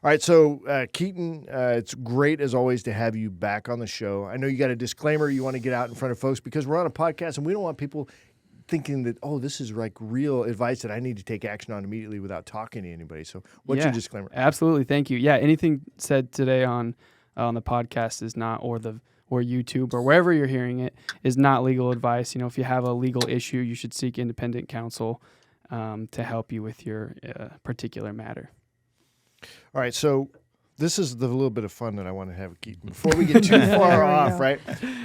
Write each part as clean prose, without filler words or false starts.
All right, so Keaton, it's great as always to have you back on the show. I know you got a disclaimer you want to get out in front of folks because we're on a podcast and we don't want people thinking that, oh, this is like real advice that I need to take action on immediately without talking to anybody. So what's your disclaimer? Absolutely. Thank you. Yeah, anything said today on the podcast is not, or YouTube or wherever you're hearing it, is not legal advice. You know, if you have a legal issue, you should seek independent counsel to help you with your particular matter. All right, so this is the little bit of fun that I want to have with Keaton before we get too far off, right?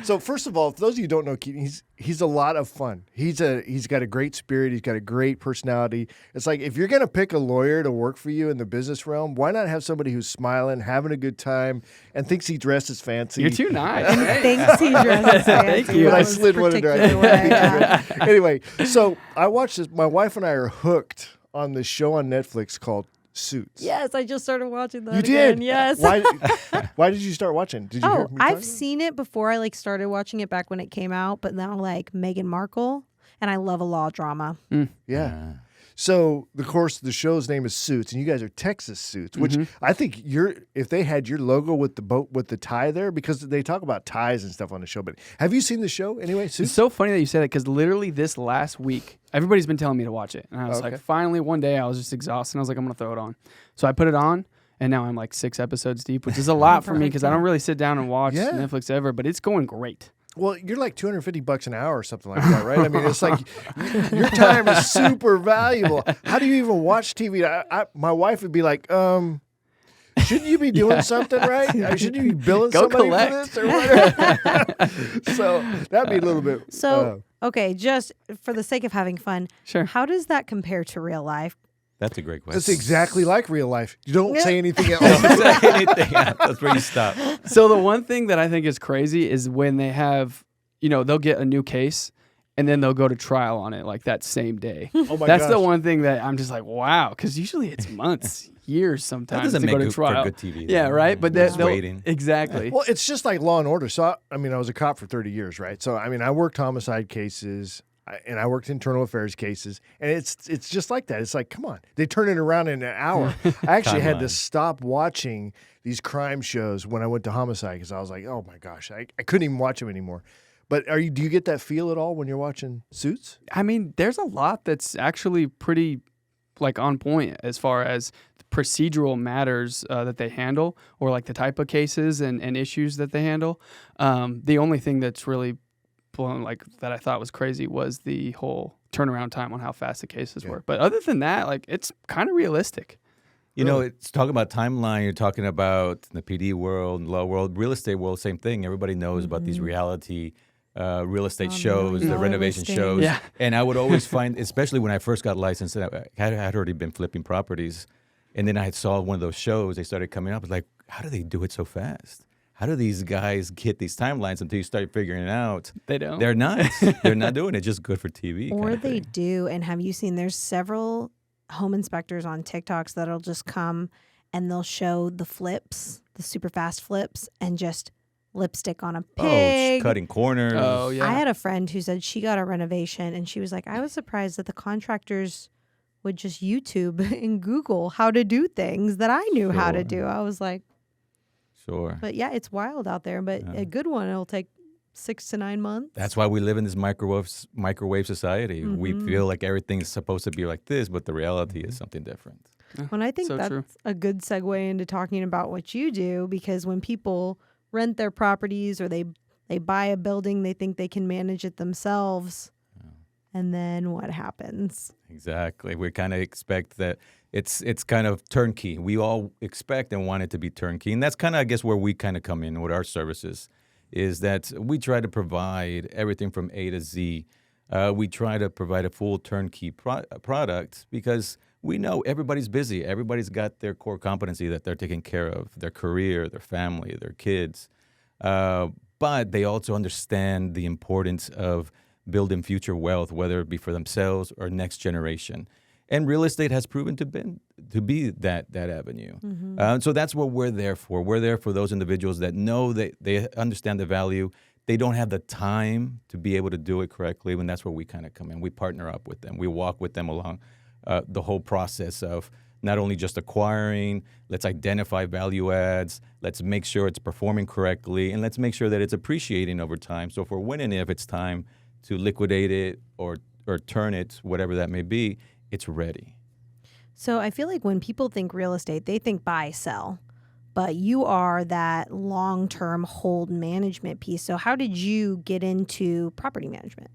So first of all, for those of you who don't know Keaton, he's a lot of fun. He's got a great spirit. He's got a great personality. It's like if you're going to pick a lawyer to work for you in the business realm, why not have somebody who's smiling, having a good time, and thinks he dresses fancy? You're too nice. Thinks he dresses fancy. Thank you. But I slid one into it. Anyway, so I watched this. My wife and I are hooked on this show on Netflix called Suits. Yes, I just started watching that. You again. did? Yes. Why did you start watching? Did you hear me I've seen it before. I started watching it back when it came out, but now Meghan Markle, and I love a law drama. Yeah. So, of course, the show's name is Suits, and you guys are Texas Suits, which I think if they had your logo with the boat with the tie there, because they talk about ties and stuff on the show. But have you seen the show anyway, Suits? It's so funny that you said that because literally this last week, everybody's been telling me to watch it. And I was like, finally, one day I was just exhausted. And I was like, I'm going to throw it on. So I put it on, and now I'm like 6 episodes deep, which is a lot for me because I don't really sit down and watch Netflix ever, but it's going great. Well, you're like $250 an hour or something like that, right? I mean, it's like your time is super valuable. How do you even watch TV? My wife would be like, shouldn't you be doing something right? Shouldn't you be billing somebody for this or whatever? So that'd be a little bit. So, okay, just for the sake of having fun, sure. How does that compare to real life? That's a great question. That's exactly like real life. You don't say anything else. Don't say anything else. That's where you stop. So the one thing that I think is crazy is when they have, they'll get a new case and then they'll go to trial on it like that same day. Oh my That's gosh. the one thing that I'm just like, wow, because usually it's months, years sometimes that doesn't to go make to trial. For good TV. Yeah, right. But just they'll waiting. Exactly. Well, it's just like Law and Order. So I was a cop for 30 years, right? So I worked homicide cases. And I worked internal affairs cases, and it's just like that. It's like, come on, they turn it around in an hour. I actually had to stop watching these crime shows when I went to homicide because I was like, oh my gosh, I couldn't even watch them anymore. But do you get that feel at all when you're watching Suits? I mean, there's a lot that's actually pretty on point as far as procedural matters that they handle, or like the type of cases and issues that they handle. The only thing that's really blown that I thought was crazy was the whole turnaround time on how fast the cases were. But other than that, it's kind of realistic. It's talking about timeline. You're talking about the PD world, law world, real estate world, same thing. Everybody knows about these reality real estate shows, the renovation shows. Yeah. And I would always find, especially when I first got licensed, I had already been flipping properties. And then I saw one of those shows, they started coming up. I was like, how do they do it so fast? How do these guys get these timelines until you start figuring it out? They don't. They're not. They're not doing it. Just good for TV. Or they do. And have you seen there's several home inspectors on TikToks that'll just come and they'll show the flips, the super fast flips, and just lipstick on a pig. Cutting corners. Oh, yeah. I had a friend who said she got a renovation and she was like, I was surprised that the contractors would just YouTube and Google how to do things that I knew how to do. I was like, sure. But yeah, it's wild out there. But a good one, it'll take 6 to 9 months. That's why we live in this microwave society. We feel like everything's supposed to be like this, but the reality is something different. And I think that's true. a good segue into talking about what you do, because when people rent their properties or they buy a building, they think they can manage it themselves. And then what happens? Exactly. We kind of expect that it's kind of turnkey. We all expect and want it to be turnkey. And that's kind of, I guess, where we kind of come in with our services, is that we try to provide everything from A to Z. We try to provide a full turnkey product because we know everybody's busy. Everybody's got their core competency that they're taking care of, their career, their family, their kids. But they also understand the importance of building future wealth, whether it be for themselves or next generation. And real estate has proven to be that avenue. So that's what we're there for. We're there for those individuals that know that they understand the value. They don't have the time to be able to do it correctly, and that's where we kind of come in. We partner up with them. We walk with them along the whole process of not only just acquiring, let's identify value adds, let's make sure it's performing correctly, and let's make sure that it's appreciating over time. So for when and if it's time to liquidate it or turn it, whatever that may be, it's ready. So I feel like when people think real estate, they think buy, sell, but you are that long-term hold management piece. So how did you get into property management?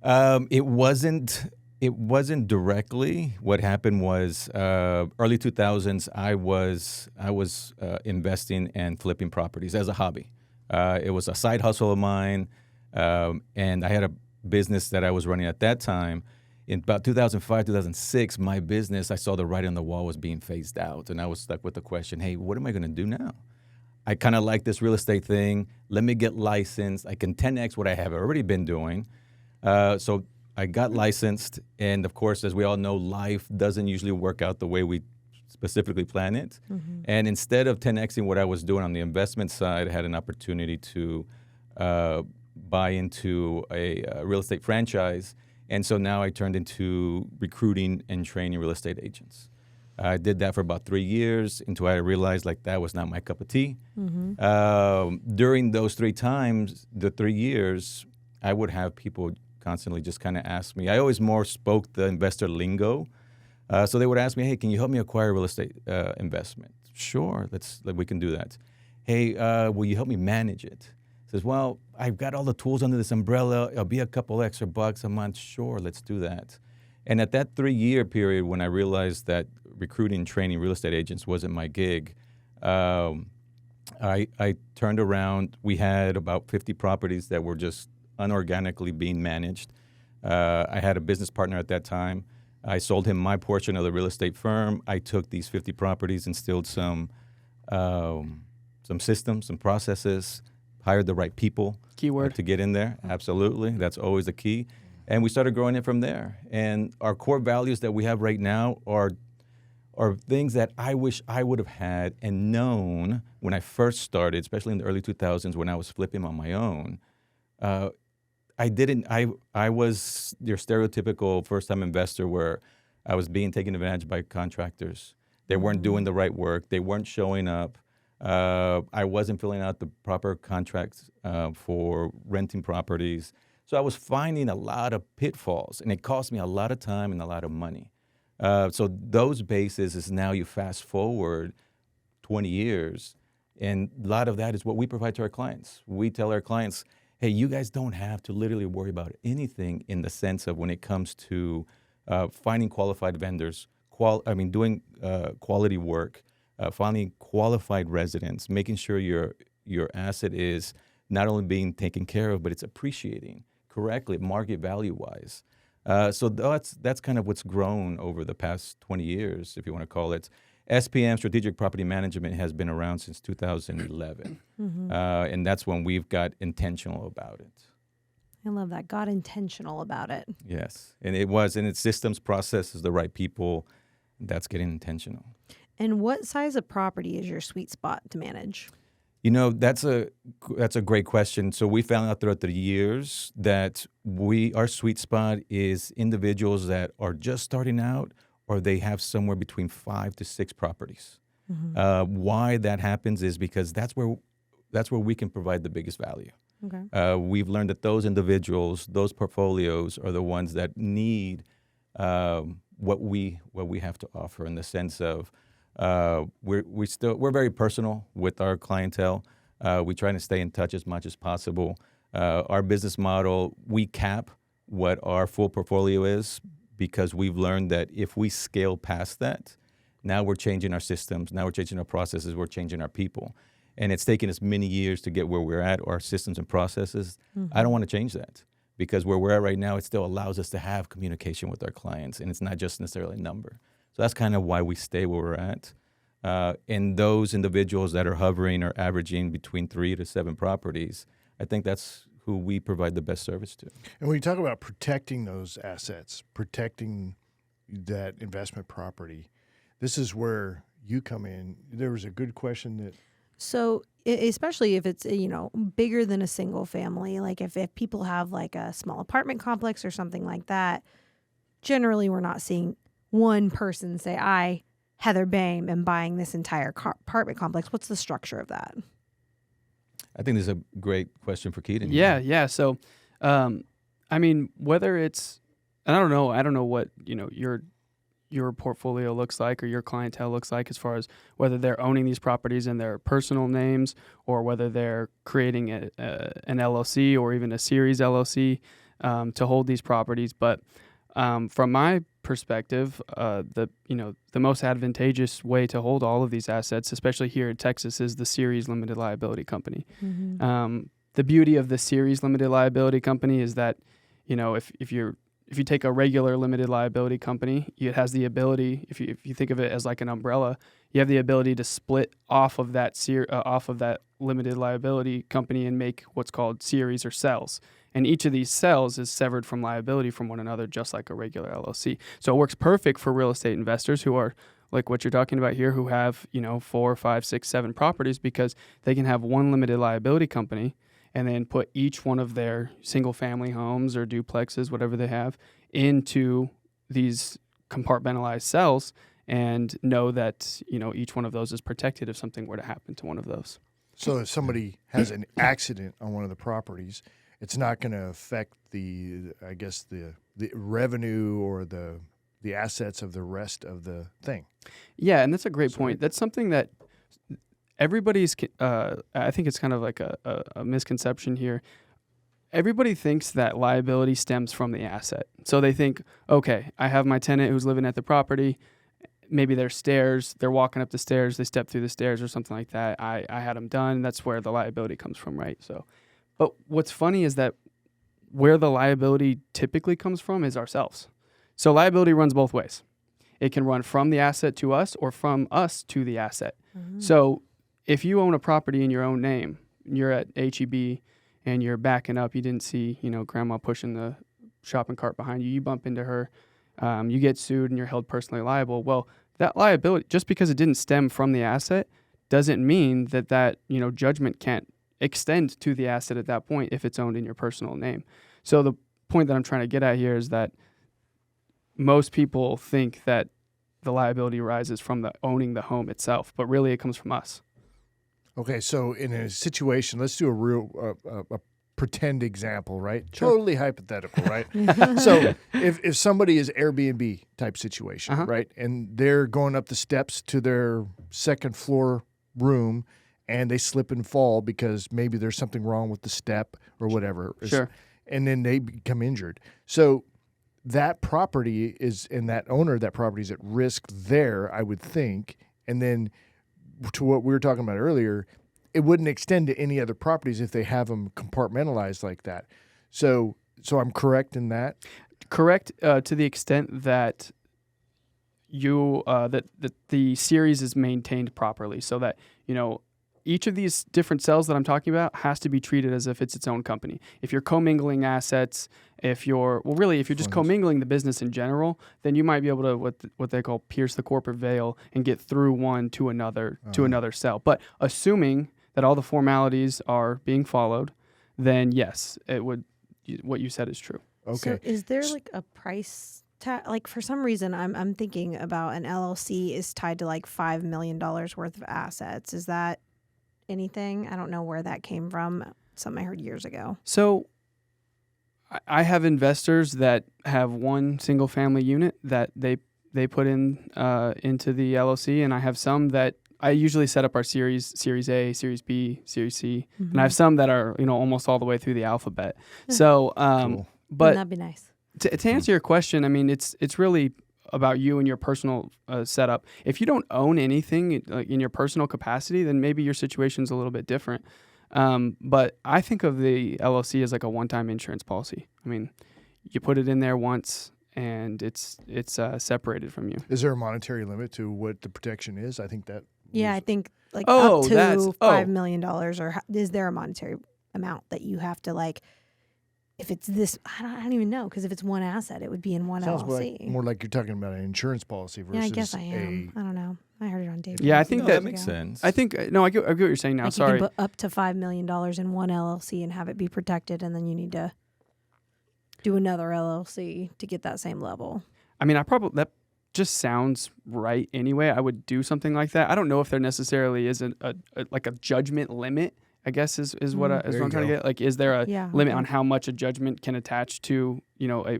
It wasn't directly. What happened was early 2000s. I was investing and flipping properties as a hobby. It was a side hustle of mine, and I had a business that I was running at that time. In about 2005, 2006, my business, I saw the writing on the wall was being phased out, and I was stuck with the question, hey, what am I going to do now? I kind of like this real estate thing. Let me get licensed. I can 10X what I have already been doing. So I got licensed, and of course, as we all know, life doesn't usually work out the way we specifically plan it. Mm-hmm. And instead of 10Xing what I was doing on the investment side, I had an opportunity to buy into a real estate franchise. And so now I turned into recruiting and training real estate agents. I did that for about 3 years until I realized like that was not my cup of tea. Mm-hmm. During those 3 years, I would have people constantly just kind of ask me. I always more spoke the investor lingo. So they would ask me, hey, can you help me acquire real estate investment? Sure, we can do that. Hey, will you help me manage it? Says, well, I've got all the tools under this umbrella. It'll be a couple extra bucks a month. Sure, let's do that. And at that 3-year period, when I realized that recruiting and training real estate agents wasn't my gig, I turned around. We had about 50 properties that were just unorganically being managed. I had a business partner at that time. I sold him my portion of the real estate firm. I took these 50 properties, instilled some systems, some processes, hired the right people Keyword. To get in there. Absolutely. That's always the key. And we started growing it from there. And our core values that we have right now are things that I wish I would have had and known when I first started, especially in the early 2000s when I was flipping on my own. I was your stereotypical first-time investor where I was being taken advantage by contractors. They weren't doing the right work. They weren't showing up. I wasn't filling out the proper contracts for renting properties. So I was finding a lot of pitfalls, and it cost me a lot of time and a lot of money. So those bases is now you fast forward 20 years, and a lot of that is what we provide to our clients. We tell our clients, hey, you guys don't have to literally worry about anything in the sense of when it comes to finding qualified vendors, doing quality work, finding qualified residents, making sure your asset is not only being taken care of, but it's appreciating correctly, market value-wise. So that's kind of what's grown over the past 20 years, if you want to call it. SPM, Strategic Property Management, has been around since 2011. Mm-hmm. And that's when we've got intentional about it. I love that. Got intentional about it. Yes. And it's systems, processes, the right people. That's getting intentional. And what size of property is your sweet spot to manage? You know, that's a great question. So we found out throughout the years that our sweet spot is individuals that are just starting out, or they have somewhere between 5 to 6 properties. Mm-hmm. Why that happens is because that's where we can provide the biggest value. Okay. We've learned that those individuals, those portfolios, are the ones that need what we have to offer in the sense of we're very personal with our clientele. We try to stay in touch as much as possible. Our business model, we cap what our full portfolio is, because we've learned that if we scale past that, now we're changing our systems, now we're changing our processes, we're changing our people. And it's taken us many years to get where we're at, our systems and processes. Mm-hmm. I don't want to change that, because where we're at right now, it still allows us to have communication with our clients, and it's not just necessarily a number. So that's kind of why we stay where we're at. And those individuals that are hovering or averaging between 3 to 7 properties, I think that's who we provide the best service to. And when you talk about protecting those assets, protecting that investment property, this is where you come in. There was a good question that... So especially if it's, bigger than a single family, like if people have like a small apartment complex or something like that, generally we're not seeing one person say, I, Heather Boehme, am buying this entire apartment complex. What's the structure of that? I think this is a great question for Keaton. Yeah. So, I mean, whether it's, and I don't know what, your portfolio looks like or your clientele looks like as far as whether they're owning these properties in their personal names or whether they're creating an LLC or even a series LLC to hold these properties. But from my perspective, the most advantageous way to hold all of these assets, especially here in Texas, is the series limited liability company. Mm-hmm. The beauty of the series limited liability company is that, if you take a regular limited liability company, it has the ability, if you think of it as like an umbrella, you have the ability to split off of that limited liability company and make what's called series or cells. And each of these cells is severed from liability from one another, just like a regular LLC. So it works perfect for real estate investors who are like what you're talking about here, who have 4, 5, 6, 7 properties, because they can have one limited liability company and then put each one of their single-family homes or duplexes, whatever they have, into these compartmentalized cells and know that, each one of those is protected if something were to happen to one of those. So if somebody has an accident on one of the properties, it's not going to affect the revenue or the assets of the rest of the thing. Yeah, and that's a great point. That's something that everybody's, I think it's kind of like a misconception here. Everybody thinks that liability stems from the asset. So they think, okay, I have my tenant who's living at the property. Maybe there's stairs. They're walking up the stairs. They step through the stairs or something like that. I had them done. That's where the liability comes from, right? So, but what's funny is that where the liability typically comes from is ourselves. So liability runs both ways. It can run from the asset to us or from us to the asset. Mm-hmm. So if you own a property in your own name, you're at H-E-B and you're backing up, you didn't see, grandma pushing the shopping cart behind you, you bump into her, you get sued and you're held personally liable. Well, that liability, just because it didn't stem from the asset, doesn't mean that judgment can't extend to the asset at that point if it's owned in your personal name. So the point that I'm trying to get at here is that most people think that the liability arises from the owning the home itself, but really it comes from us. Okay, so in a situation, let's do a real a pretend example, right? Sure. Totally hypothetical, right? So if somebody is Airbnb type situation, right, and they're going up the steps to their second floor room, and they slip and fall because maybe there's something wrong with the step or whatever, sure, and then they become injured. So that property is, and that owner of that property is at risk there, I would think, and then to what we were talking about earlier, it wouldn't extend to any other properties if they have them compartmentalized like that. So I'm correct in that? Correct to the extent that that the series is maintained properly, so that each of these different cells that I'm talking about has to be treated as if it's its own company. If you're commingling assets, if you're just commingling the business in general, then you might be able to what they call pierce the corporate veil and get through one to another cell. But assuming that all the formalities are being followed, then yes, it would. What you said is true. Okay. So is there like a price tag? Like for some reason, I'm thinking about an LLC is tied to like $5 million worth of assets. Is that anything? I don't know where that came from. Something I heard years ago. So I have investors that have one single family unit that they put in into the LLC, and I have some that I usually set up our Series A, Series B, Series C, and I have some that are almost all the way through the alphabet. So, cool. But that'd be nice. To answer your question, I mean it's really about you and your personal setup. If you don't own anything in your personal capacity, then maybe your situation's a little bit different. But I think of the LLC as like a one-time insurance policy. I mean, you put it in there once, and it's separated from you. Is there a monetary limit to what the protection is? I think that. Yeah, I think like up to $5 million, or is there a monetary amount that you have to like? If it's this, I don't even know, because if it's one asset, it would be in one LLC. More like you're talking about an insurance policy versus. Yeah, I guess I am. I don't know. I heard it on David. Yeah, I think that makes sense. I think I get what you're saying now. Like Sorry. You can put up to $5 million in one LLC and have it be protected, and then you need to do another LLC to get that same level. I mean, that just sounds right anyway. I would do something like that. I don't know if there necessarily is like a judgment limit, I guess is what I'm trying to get. Like, is there a limit on how much a judgment can attach to,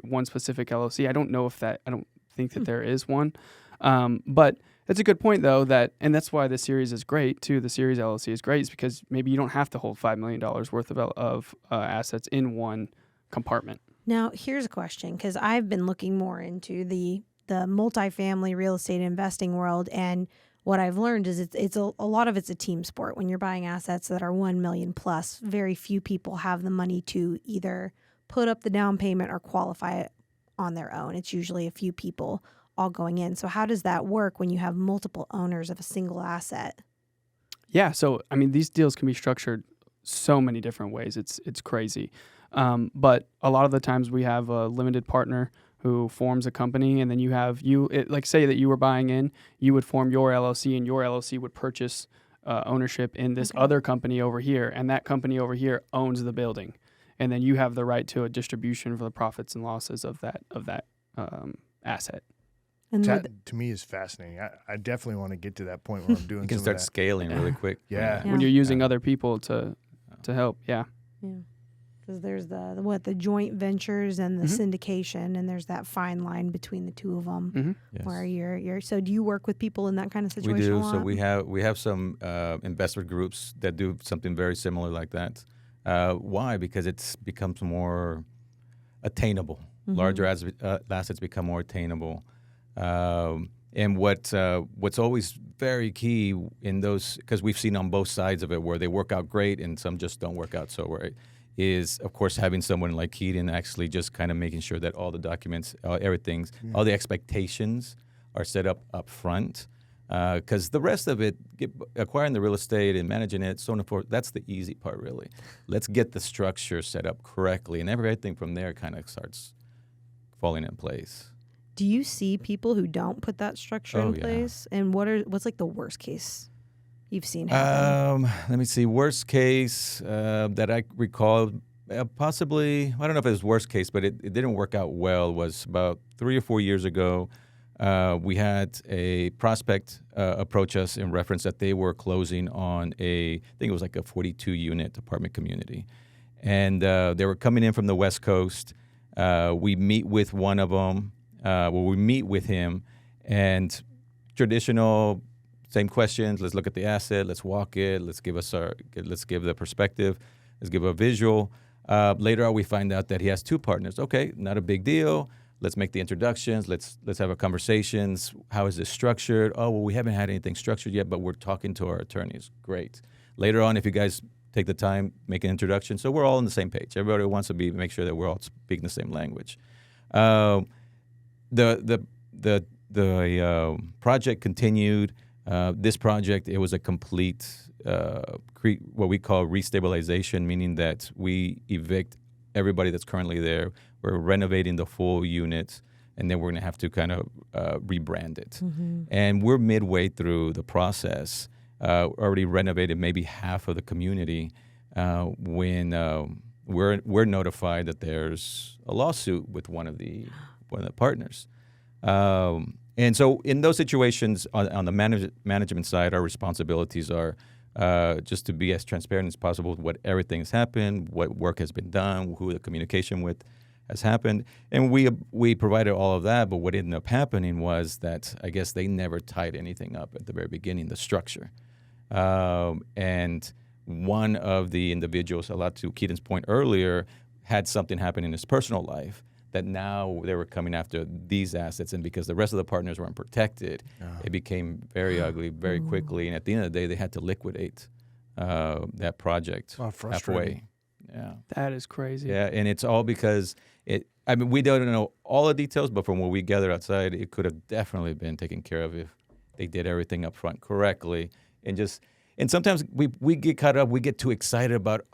one specific LLC? I don't know if I don't think that there is one. But it's a good point though, and that's why the series is great too. The series LLC is great is because maybe you don't have to hold $5 million worth of assets in one compartment. Now, here's a question, because I've been looking more into the multifamily real estate investing world, and what I've learned is it's a lot of it's a team sport. When you're buying assets that are 1 million plus, very few people have the money to either put up the down payment or qualify it on their own. It's usually a few people all going in. So how does that work when you have multiple owners of a single asset? Yeah, so I mean, these deals can be structured so many different ways. It's crazy. But a lot of the times we have a limited partner who forms a company, and then like say that you were buying in, you would form your LLC, and your LLC would purchase ownership in this other company over here, and that company over here owns the building, and then you have the right to a distribution for the profits and losses of that asset. And That to me is fascinating. I definitely want to get to that point where I'm doing. You can start scaling really quick. Yeah. When you're using other people to help. Yeah. Because there's the joint ventures and the syndication, and there's that fine line between the two of them. Mm-hmm. Yes. Where you're so do you work with people in that kind of situation? We do. A lot? So we have some investment groups that do something very similar like that. Why? Because it becomes more attainable. Larger assets become more attainable. And what's always very key in those, because we've seen on both sides of it where they work out great and some just don't work out so right, is of course having someone like Keaton actually just kind of making sure that all the documents, all the expectations are set up front. Because the rest of it, acquiring the real estate and managing it, so on and forth, that's the easy part really. Let's get the structure set up correctly, and everything from there kind of starts falling in place. Do you see people who don't put that structure in place? And what's like the worst case you've seen happen? Let me see. Worst case that I recall, possibly, I don't know if it was worst case, but it didn't work out well, was about 3 or 4 years ago. We had a prospect approach us in reference that they were closing on I think it was like a 42-unit apartment community. And they were coming in from the West Coast. We meet with one of them. We meet with him, and traditional, same questions. Let's look at the asset. Let's walk it. Let's give the perspective. Let's give a visual. Later on, we find out that he has 2 partners. Okay, not a big deal. Let's make the introductions. Let's have our conversations. How is this structured? Oh, well, we haven't had anything structured yet, but we're talking to our attorneys. Great. Later on, if you guys take the time, make an introduction. So we're all on the same page. Everybody wants to make sure that we're all speaking the same language. The project continued. This project, it was a complete what we call restabilization, meaning that we evict everybody that's currently there. We're renovating the full unit, and then we're going to have to kind of rebrand it. And we're midway through the process, already renovated maybe half of the community, when we're notified that there's a lawsuit with one of the partners. And so in those situations, on the management side, our responsibilities are just to be as transparent as possible with what everything has happened, what work has been done, who the communication with has happened. And we provided all of that, but what ended up happening was that I guess they never tied anything up at the very beginning, the structure. And one of the individuals, a lot to Keaton's point earlier, had something happen in his personal life that now they were coming after these assets, and because the rest of the partners weren't protected, it became very ugly very quickly. And at the end of the day, they had to liquidate that project halfway. Yeah, that is crazy. Yeah, and it's all because we don't know all the details, but from what we gather outside, it could have definitely been taken care of if they did everything up front correctly. And sometimes we get caught up, we get too excited about,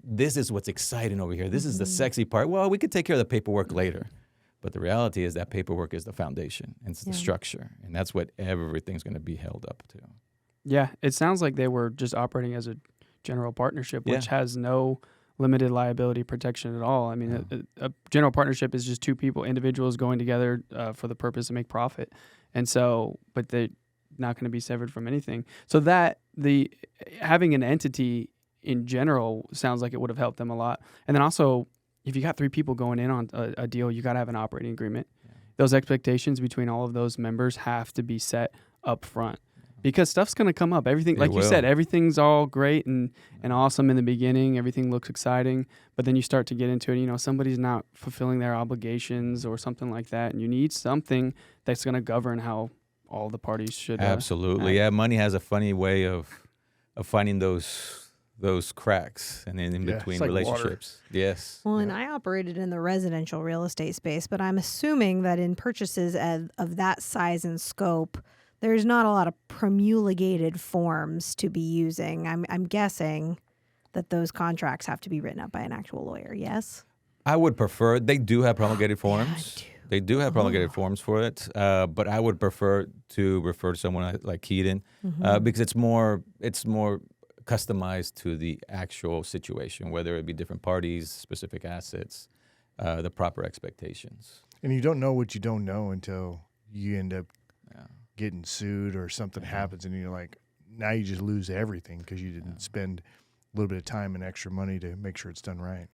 this is what's exciting over here. This is the sexy part. Well, we could take care of the paperwork later. But the reality is that paperwork is the foundation, and it's the structure. And that's what everything's going to be held up to. Yeah, it sounds like they were just operating as a general partnership, which has no limited liability protection at all. I mean, a general partnership is just 2 individuals going together for the purpose to make profit. And so, but they're not going to be severed from anything. So that having an entity in general sounds like it would have helped them a lot. And then also, if you got 3 people going in on a deal, you got to have an operating agreement. Yeah. Those expectations between all of those members have to be set up front. Because stuff's going to come up. Everything, like you said, everything's all great and awesome in the beginning. Everything looks exciting. But then you start to get into it. Somebody's not fulfilling their obligations or something like that. And you need something that's going to govern how all the parties should. Absolutely. Yeah, money has a funny way of finding those cracks and then in between like relationships. Water. Yes. Well, and I operated in the residential real estate space, but I'm assuming that in purchases of that size and scope, there's not a lot of promulgated forms to be using. I'm guessing that those contracts have to be written up by an actual lawyer, yes? I would prefer, they do have promulgated forms. They do have promulgated forms for it, but I would prefer to refer to someone like Keaton because it's more customized to the actual situation, whether it be different parties, specific assets, the proper expectations. And you don't know what you don't know until you end up getting sued or something happens, and you're like, now you just lose everything because you didn't spend a little bit of time and extra money to make sure it's done right.